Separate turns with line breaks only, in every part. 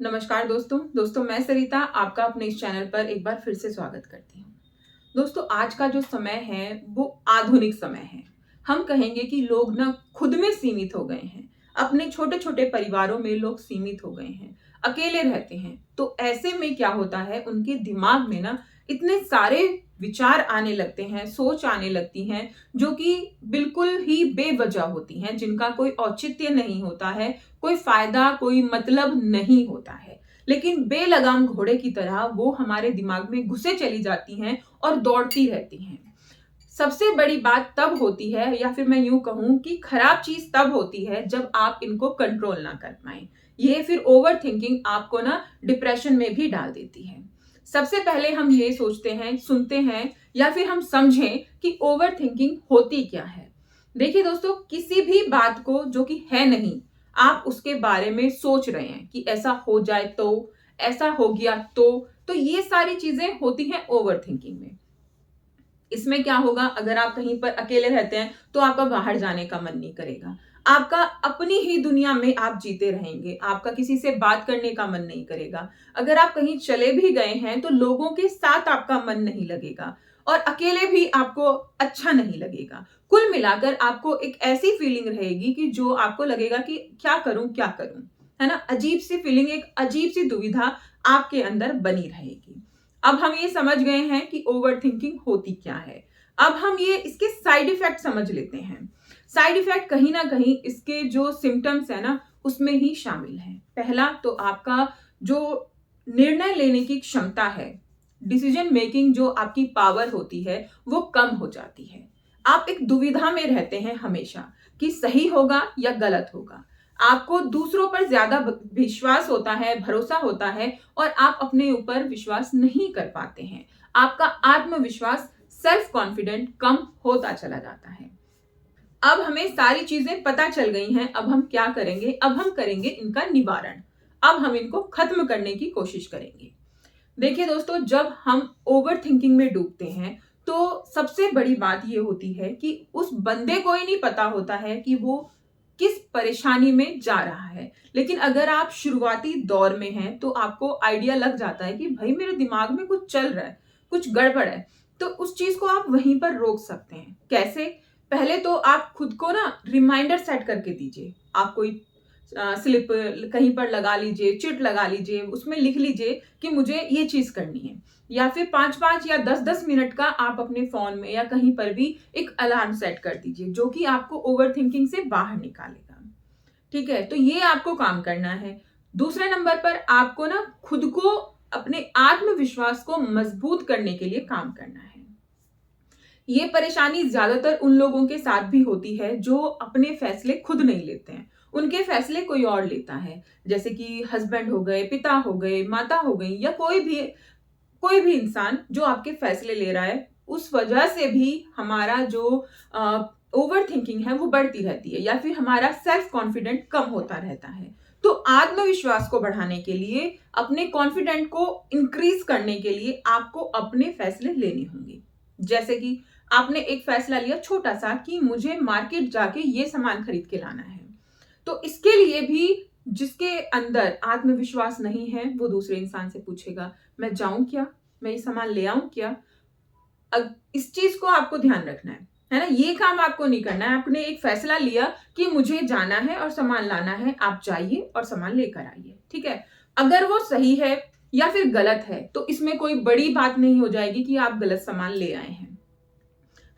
नमस्कार दोस्तों मैं सरिता आपका अपने इस चैनल पर एक बार फिर से स्वागत करती हूँ। दोस्तों आज का जो समय है वो आधुनिक समय है। हम कहेंगे कि लोग ना खुद में सीमित हो गए हैं। अपने छोटे-छोटे परिवारों में लोग सीमित हो गए हैं, अकेले रहते हैं। तो ऐसे में क्या होता है उनके दिमाग में ना इतने सारे विचार आने लगते हैं, सोच आने लगती हैं जो कि बिल्कुल ही बेवजह होती हैं, जिनका कोई औचित्य नहीं होता है, कोई फ़ायदा, कोई मतलब नहीं होता है। लेकिन बेलगाम घोड़े की तरह वो हमारे दिमाग में घुसे चली जाती हैं और दौड़ती रहती हैं। सबसे बड़ी बात तब होती है या फिर मैं यूँ कहूँ कि खराब चीज़ तब होती है जब आप इनको कंट्रोल ना कर पाएँ। ये फिर ओवरथिंकिंग आपको ना डिप्रेशन में भी डाल देती है। सबसे पहले हम ये सोचते हैं, सुनते हैं या फिर हम समझें कि ओवरथिंकिंग होती क्या है? देखिए दोस्तों, किसी भी बात को जो कि है नहीं, आप उसके बारे में सोच रहे हैं कि ऐसा हो जाए तो, ऐसा हो गया तो ये सारी चीज़ें होती हैं ओवरथिंकिंग में। इसमें क्या होगा, अगर आप कहीं पर अकेले रहते हैं तो आपका बाहर जाने का मन नहीं करेगा। आपका अपनी ही दुनिया में आप जीते रहेंगे। आपका किसी से बात करने का मन नहीं करेगा। अगर आप कहीं चले भी गए हैं तो लोगों के साथ आपका मन नहीं लगेगा और अकेले भी आपको अच्छा नहीं लगेगा। कुल मिलाकर आपको एक ऐसी फीलिंग रहेगी कि जो आपको लगेगा कि क्या करूँ, क्या करूँ? है ना? अजीब-सी फीलिंग, एक अजीब-सी दुविधा आपके अंदर बनी रहेगी। अब हम ये समझ गए हैं कि ओवरथिंकिंग होती क्या है। अब हम ये इसके साइड इफेक्ट समझ लेते हैं। साइड इफेक्ट कहीं न कहीं इसके जो सिम्पटम्स है ना, उसमें ही शामिल है। पहला तो आपका जो निर्णय लेने की क्षमता है, डिसीजन मेकिंग जो आपकी पावर होती है, वो कम हो जाती है। आप एक दुविधा में रहते हैं हमेशा कि सही होगा या गलत होगा। आपको दूसरों पर ज़्यादा विश्वास होता है, भरोसा होता है और आप अपने ऊपर विश्वास नहीं कर पाते हैं। आपका आत्मविश्वास, सेल्फ कॉन्फिडेंट कम होता चला जाता है। अब हमें सारी चीजें पता चल गई हैं, अब हम क्या करेंगे? अब हम करेंगे इनका निवारण। अब हम इनको खत्म करने की कोशिश करेंगे। देखिए दोस्तों, जब हम ओवरथिंकिंग में डूबते हैं, तो सबसे बड़ी बात ये होती है कि उस बंदे को ही नहीं पता होता है कि वो किस परेशानी में जा रहा है। लेकिन अगर आप शुरुआती दौर में हैं, तो आपको आइडिया लग जाता है कि भाई मेरे दिमाग में कुछ चल रहा है, कुछ गड़बड़ है। तो उस चीज़ को आप वहीं पर रोक सकते हैं। कैसे? पहले तो आप खुद को ना रिमाइंडर सेट करके दीजिए। आप कोई स्लिप कहीं पर लगा लीजिए, चिट लगा लीजिए, उसमें लिख लीजिए कि मुझे ये चीज़ करनी है। या फिर 5-5 या 10-10 मिनट का आप अपने फ़ोन में या कहीं पर भी एक अलार्म सेट कर दीजिए, जो कि आपको ओवरथिंकिंग से बाहर निकालेगा। ठीक है? तो ये आपको काम करना है। दूसरे नंबर पर आपको ना खुद को, अपने आत्मविश्वास को मजबूत करने के लिए काम करना है। ये परेशानी ज़्यादातर उन लोगों के साथ भी होती है जो अपने फैसले खुद नहीं लेते हैं। उनके फैसले कोई और लेता है। जैसे कि हस्बैंड हो गए, पिता हो गए, माता हो गई या कोई भी इंसान जो आपके फैसले ले रहा है, उस वजह से भी हमारा जो ओवरथिंकिंग है वो बढ़ती रहती है या फिर हमारा सेल्फ कॉन्फिडेंट कम होता रहता है। तो आत्मविश्वास को बढ़ाने के लिए, अपने कॉन्फिडेंट को इंक्रीज़ करने के लिए आपको अपने फैसले लेने होंगे। जैसे कि आपने एक फैसला लिया छोटा-सा कि मुझे मार्केट जाके ये सामान खरीद के लाना है। तो इसके लिए भी जिसके अंदर आत्मविश्वास नहीं है, वो दूसरे इंसान से पूछेगा, "मैं जाऊँ क्या? मैं ये सामान ले आऊँ क्या?" इस चीज़ को आपको ध्यान रखना है ना? ये काम आपको नहीं करना है। आपने एक फैसला लिया कि मुझे जाना है और सामान लाना है, आप जाइए और सामान लेकर आइए, ठीक है? अगर वो सही है या फिर गलत है, तो इसमें कोई बड़ी बात नहीं हो जाएगी कि आप गलत सामान ले आए हैं।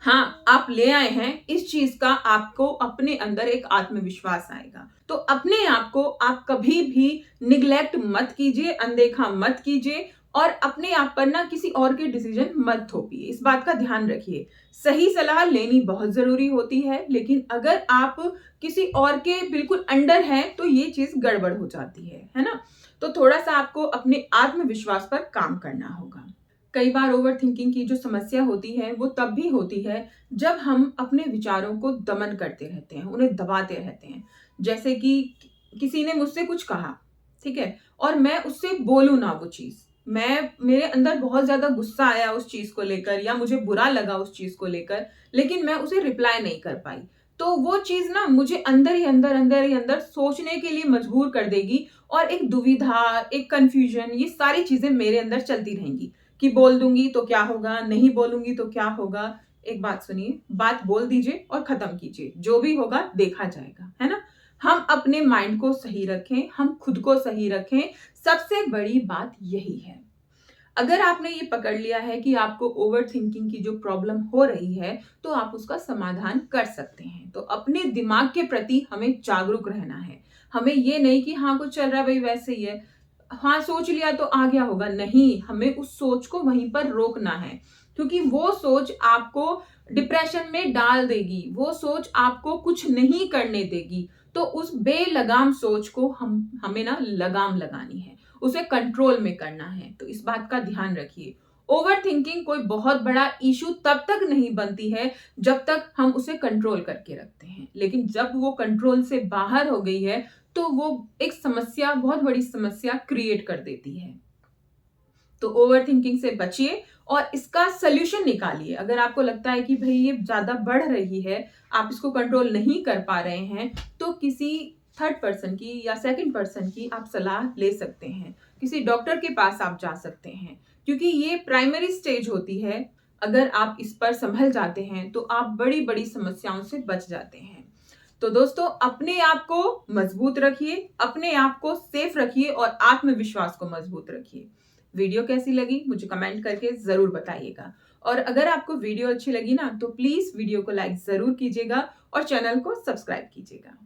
हाँ, आप ले आए हैं, इस चीज़ का आपको अपने अंदर एक आत्मविश्वास आएगा। तो अपने आप को आप कभी भी निग्लेक्ट मत कीजिए, अनदेखा मत कीजिए और अपने आप पर ना किसी और के डिसीजन मत थोपिए। इस बात का ध्यान रखिए। सही सलाह लेनी बहुत ज़रूरी होती है, लेकिन अगर आप किसी और के बिल्कुल अंडर हैं, तो ये चीज़ गड़बड़ हो जाती है ना? तो थोड़ा-सा आपको अपने आत्मविश्वास पर काम करना होगा। कई बार ओवरथिंकिंग की जो समस्या होती है वो तब भी होती है जब हम अपने विचारों को दमन करते रहते हैं, उन्हें दबाते रहते हैं। जैसे कि किसी ने मुझसे कुछ कहा, ठीक है? और मैं उससे बोलूँ ना वो चीज़। मेरे अंदर बहुत ज़्यादा गुस्सा आया उस चीज़ को लेकर या मुझे बुरा लगा उस चीज़ को लेकर, लेकिन मैं उसे रिप्लाई नहीं कर पाई। तो वो चीज़ ना मुझे अंदर ही अंदर सोचने के लिए मजबूर कर देगी और एक दुविधा, एक कंफ्यूजन, ये सारी चीजें मेरे अंदर चलती रहेंगी कि बोल दूंगी तो क्या होगा, नहीं बोलूंगी तो क्या होगा। एक बात सुनिए, बात बोल दीजिए और खत्म कीजिए, जो भी होगा देखा जाएगा, है ना। हम अपने माइंड को सही रखें, हम खुद को सही रखें, सबसे बड़ी बात यही है। अगर आपने ये पकड़ लिया है कि आपको ओवर थिंकिंग की जो प्रॉब्लम हो रही है, तो आप उसका समाधान कर सकते हैं। तो अपने दिमाग के प्रति हमें जागरूक रहना है। हमें ये नहीं कि हाँ कुछ चल रहा है भाई वैसे ही है, हाँ सोच लिया तो आ गया होगा, नहीं, हमें उस सोच को वहीं पर रोकना है, क्योंकि वो सोच आपको डिप्रेशन में डाल देगी, वो सोच आपको कुछ नहीं करने देगी। तो उस बेलगाम सोच को हमें ना लगाम लगानी है, उसे कंट्रोल में करना है। तो इस बात का ध्यान रखिए। ओवर थिंकिंग कोई बहुत बड़ा इशू तब तक नहीं बनती है जब तक हम उसे कंट्रोल करके रखते हैं, लेकिन जब वो कंट्रोल से बाहर हो गई है तो वो एक समस्या, बहुत बड़ी समस्या क्रिएट कर देती है। तो ओवर थिंकिंग से बचिए और इसका सोल्यूशन निकालिए। अगर आपको लगता है कि भाई ये ज्यादा बढ़ रही है, आप इसको कंट्रोल नहीं कर पा रहे हैं, तो किसी थर्ड पर्सन की या सेकंड पर्सन की आप सलाह ले सकते हैं, किसी डॉक्टर के पास आप जा सकते हैं, क्योंकि ये प्राइमरी स्टेज होती है। अगर आप इस पर संभल जाते हैं तो आप बड़ी बड़ी समस्याओं से बच जाते हैं। तो दोस्तों, अपने आप को मजबूत रखिए, अपने आप को सेफ रखिए और आत्मविश्वास को मजबूत रखिए। वीडियो कैसी लगी मुझे कमेंट करके जरूर बताइएगा, और अगर आपको वीडियो अच्छी लगी ना तो प्लीज वीडियो को लाइक जरूर कीजिएगा और चैनल को सब्सक्राइब कीजिएगा।